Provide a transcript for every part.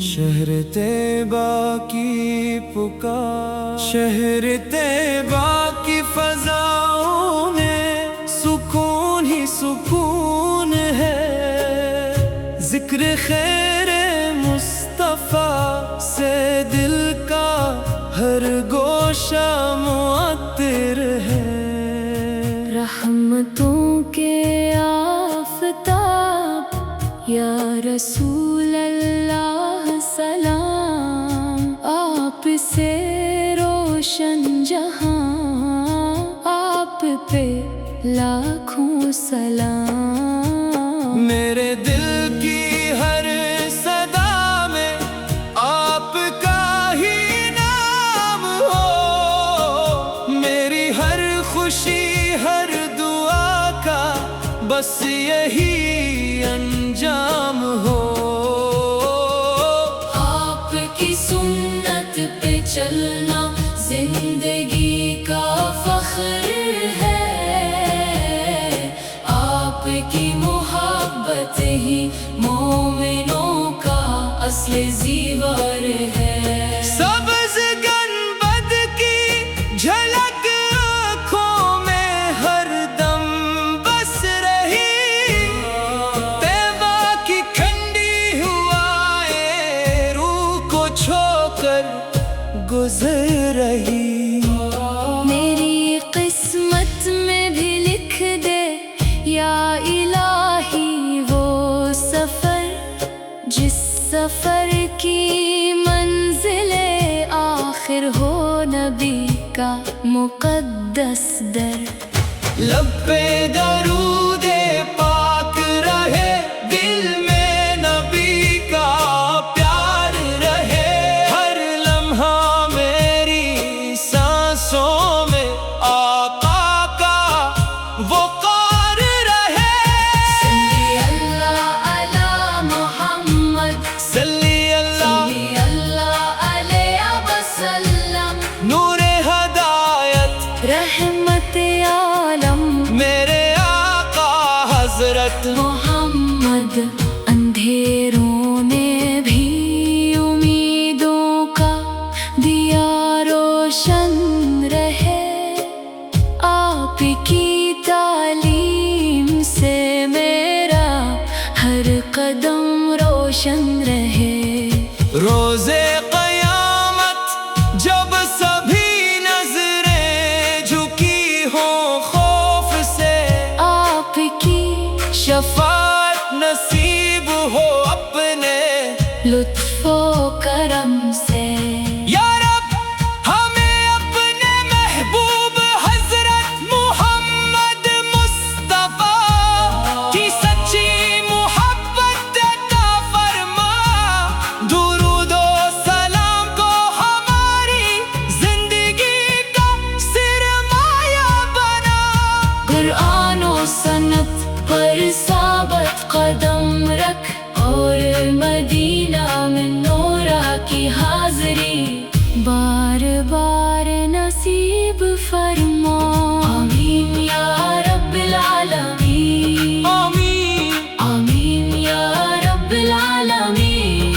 شہر طیبہ کی پکار، شہر طیبہ کی فضاؤں میں سکون ہی سکون ہے، ذکر خیر مصطفیٰ سے دل کا ہر گوشہ معطر ہے۔ رحمتوں کے آفتاب یا رسول اللہ سلام، آپ سے روشن جہاں، آپ پہ لاکھوں سلام۔ میرے دل کی ہر صدا میں آپ کا ہی نام ہو، میری ہر خوشی ہر دعا کا بس یہی انجام ہو۔ آپ کی سنت پہ چلنا زندگی کا فخر ہے، آپ کی محبت ہی مومنوں کا اصل زیور ہے۔ سبز گنبد کی جھلک آنکھوں میں ہر دم بس رہی، طیبہ کی ٹھنڈی ہوائیں روح کو چھو کر گزر رہی۔ میری قسمت میں بھی لکھ دے یا الہی وہ سفر، جس سفر کی منزل آخر ہو نبی کا مقدس در۔ لب پہ درود پاک رہے، دل میں نبی کا پیار رہے، ہر لمحہ میری سانسوں میں آقا کا وقار رہے۔ صلی اللہ علی محمد، صلی اللہ صلی اللہ علیہ وسلم، نور ہدایت رحمت عالم میرے آقا حضرت محمد۔ اندھیروں میں بھی امیدوں کا دیا روشن رہے، آپ کی تعلیم سے میرا ہر قدم روشن رہے۔ روزے قیامت جب سبھی نظریں جھکی ہوں خوف سے، آپ کی شفاعت نصیب ہو اپنے لطف و کرم سے۔ یا رب ہمیں اپنے محبوب حضرت محمد مصطفیٰ کی سچی محبت عطا فرما، درود و سلام کو ہماری زندگی کا سرمایہ بنا۔ قرآن و سنت پر ثابت قدم رکھ، اور مدینہ میں نورا کی حاضری بار بار نصیب فرما۔ آمین یا رب العالمین، آمین آمین یا رب العالمین۔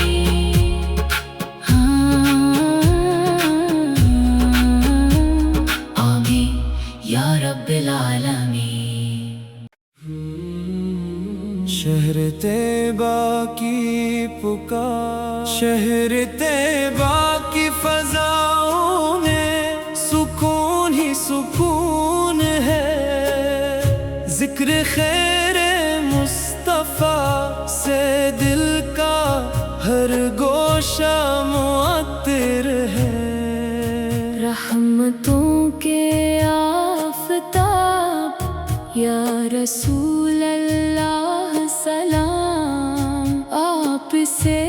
آمین یا رب العالمین۔ شہر طیبہ کی پکار، شہر طیبہ کی فضاؤں میں سکون ہی سکون ہے، ذکر خیر مصطفیٰ سے دل کا ہر گوشہ معطر ہے۔ رحمتوں کے آفتاب یا رسول اللہ سلام، آپ سے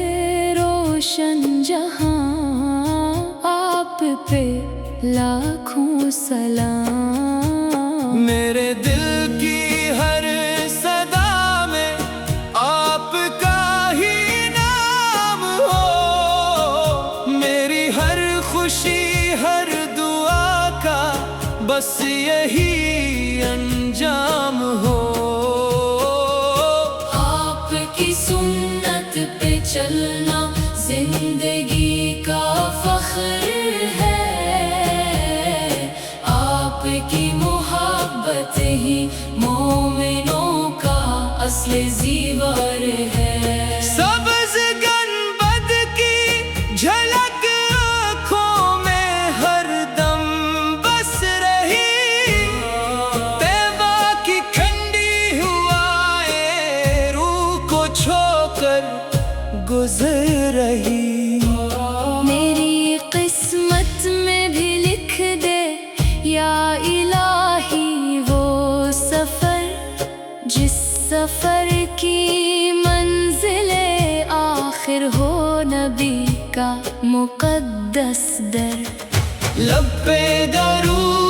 روشن جہاں، آپ پہ لاکھوں سلام۔ میرے دل کی ہر صدا میں آپ کا ہی نام ہو، میری ہر خوشی ہر دعا کا بس یہی انجام ہو۔ آپ کی سنت پہ چلنا زندگی کا فخر ہے، آپ کی محبت ہی مومنوں کا اصل زیور ہے۔ سبز گنبد کی جھلک آنکھوں میں ہر دم بس رہی، طیبہ کی ٹھنڈی ہوائیں روح کو چھو کر گزر رہی۔ میری قسمت میں بھی لکھ دے یا الہی وہ سفر، جس سفر کی منزل آخر ہو نبی کا مقدس در۔ لب پہ درود